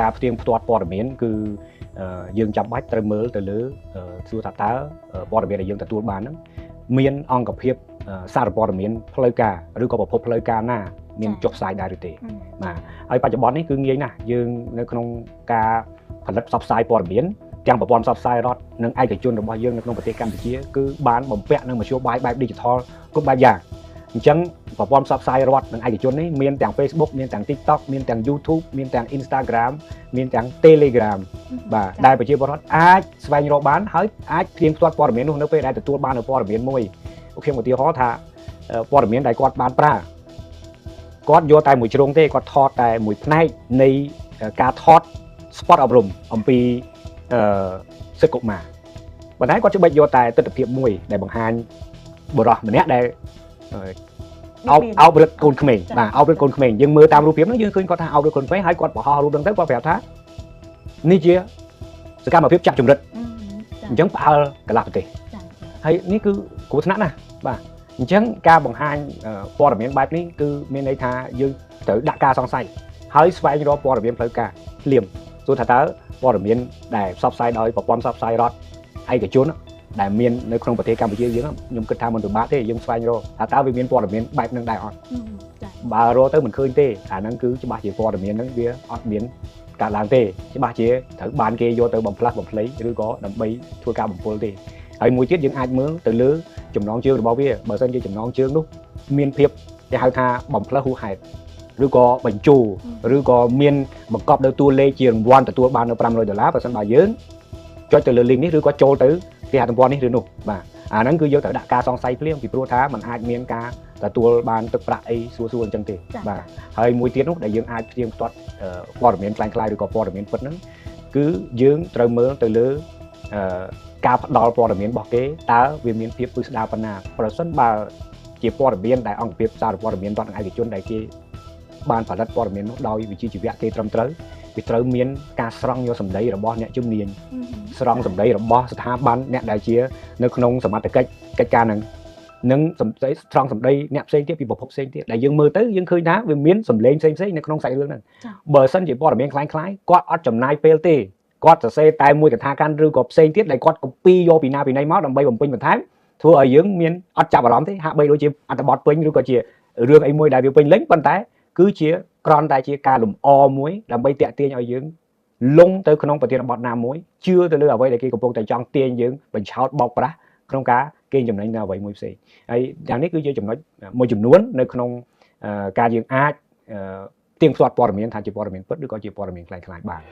ការផ្ទៀងផ្ទាត់ព័ត៌មានគឺយើងចាំបាច់ត្រូវមើលទៅលើសួរថាតើព័ត៌មានដែលយើងទទួលបានហ្នឹងមានអង្គភាពសារព័ត៌មានផ្លូវការឬក៏ប្រភពផ្លូវការណាមានចុះផ្សាយដែរឬទេបាទហើយបច្ចុប្បន្ននេះគឺងាយណាស់យើងនៅក្នុងការផលិតផ្សព្វផ្សាយព័ត៌មានទាំងប្រព័ន្ធផ្សព្វផ្សាយរដ្ឋនិងឯកជនរបស់យើងនៅក្នុងប្រទេសកម្ពុជាគឺបានបំពាក់នឹងមធ្យោបាយបែប digital គ្រប់បែបយ៉ាងអញ្ចឹងប្រព័ន្ធផ្សព្វផ្សាយរដ្ឋនិងឯកជននេះមានទាំង Facebook មានទាំង TikTok មានទាំង YouTube មានទាំង Instagram មានទាំង Telegram បាទដែលប្រជាពលរដ្ឋអាចស្វែងរកបានហើយអាចផ្ទៀងផ្ទាត់ព័ត៌មាននោះនៅពេលដែលទទួលបាននូវព័ត៌មានមួយខ្ញុំឧទាហរណ៍ថាព័ត៌មានដែលគាត់បានប្រើគាត់យកតែមួយជ្រុងទេគាត់ថតតែមួយផ្នែកនៃការថត spot អប់រំអំពីសិទ្ធិកុមារប៉ុន្តែគាត់ច្បិចយកតែទស្សនវិជ្ជាមួយដែលបង្ហាញបុរសម្នាក់ដែលអោបរឹតកូនក្មេងបាទអោបរឹតកូនក្មេងយើងមើលតាមរូបភាពហ្នឹងយើងឃើញគាត់ថាអោបរឹតកូនក្មេងហើយគាត់បង្ហោះរូបហ្នឹងទៅគាត់ប្រាប់ថានេះជាសកម្មភាពចាក់ចម្រិតអញ្ចឹងផ្អើលកន្លះប្រទេសហើយនេះគឺគ្រោះថ្នាក់ណាស់បាទអញ្ចឹងការបង្ហាញព័ត៌មានបែបនេះគឺមានន័យថាយើងត្រូវដាក់ការសង្ស័យហើយស្វែងរកព័ត៌មានផ្លូវការភ្លាមទោះថាតើព័ត៌មានដែលផ្សព្វផ្សាយដោយប្រព័ន្ធផ្សព្វផ្សាយរដ្ឋឯកជនដែលមាននៅក្នុងប្រទេសកម្ពុជាយើងខ្ញុំគិតថាមិនពិបាកទេយើងស្វែងរកថាតើវាមានព័ត៌មានបែបហ្នឹងដែរអត់បើរកទៅមិនឃើញទេអាហ្នឹងគឺច្បាស់ជាព័ត៌មានហ្នឹងវាអត់មានកើតឡើងទេច្បាស់ជាត្រូវបានគេយកទៅបំផ្លាស់បំភ្លៃឬក៏ដើម្បីធ្វើការបំពុលទេហើយមួយទៀតយើងអាចមើលទៅលើចំណងជើងរបស់វាបើមិនជាចំណងជើងនោះមានភាពគេហៅថាបំផ្លើសហួសហេតុឬក៏បញ្ជូរឬក៏មានបង្កប់នៅតួលេខជារង្វាន់ទទួលបាននៅ$500បើមិនបើយើងចុចទៅលើ link នេះឬក៏ចូលទៅគេហទំព័រនេះឬនោះបាទអាហ្នឹងគឺយកទៅដាក់ការសង្ស័យភ្លាមពីព្រោះថាมันអាចមានការទទួលបានទឹកប្រាក់អីសួរអញ្ចឹងទេបាទហើយមួយទៀតនោះដែលយើងអាចផ្ទៀងផ្ទាត់ព័ត៌មានคล้ายៗឬក៏ព័ត៌មានពិតហ្នឹងគឺយើងត្រូវមើលទៅលើការផ្ដល់ព័ត៌មានរបស់គេតើវាមានភាពពិស្ដារប៉ុណ្ណាប្រសិនបើជាព័ត៌មានដែលអង្គភាពសារព័ត៌មានរដ្ឋនិងឯកជនដែលគេបានផលិតព័ត៌មាននោះដោយវិជ្ជាជីវៈគេត្រឹមត្រូវវាត្រូវមានការស្រង់យកសម្ដីរបស់អ្នកជំនាញស្រង់សម្ដីរបស់ស្ថាប័នអ្នកដែលជានៅក្នុងសមត្ថកិច្ចកិច្ចការនឹងស្រង់សម្ដីអ្នកផ្សេងទៀតពីប្រភពផ្សេងទៀតដែលយើងមើលទៅយើងឃើញថាវាមានសម្លេងផ្សេងនៅក្នុងសាច់រឿងហ្នឹងបើសិនជាព័ត៌មានคล้ายៗគាត់អត់ចំណាយពេលទេគាត់សរសេរតែមួយកថាការឬក៏ផ្សេងទៀតដែលគាត់ copy យកពីណាពីណីមកដើម្បីបំពេញបន្ថែមធ្វើឲ្យយើងមានអត់ចាប់អារម្មណ៍ទេហាក់បីដូចជាអត្ថបទពេញឬក៏ជារឿងអីមួយដែលវាពេញលេញប៉ុន្តែគឺជាគ្រាន់តែជាការលំអមួយដើម្បីតាក់ទាញឲ្យយើងលងទៅក្នុងប្រធានបទណាមួយជឿទៅលើអ្វីដែលគេកំពុងតែចង់ទាញយើងបញ្ឆោតបោកប្រាស់ក្នុងការកេងចំណេញនៅអ្វីមួយផ្សេងហើយយ៉ាងនេះគឺជាចំណុចមួយចំនួននៅក្នុងការយើងអាចទៀងផ្ទាត់ព័ត៌មានថាជាព័ត៌មានពិតឬក៏ជាព័ត៌មានคล้ายៗបាន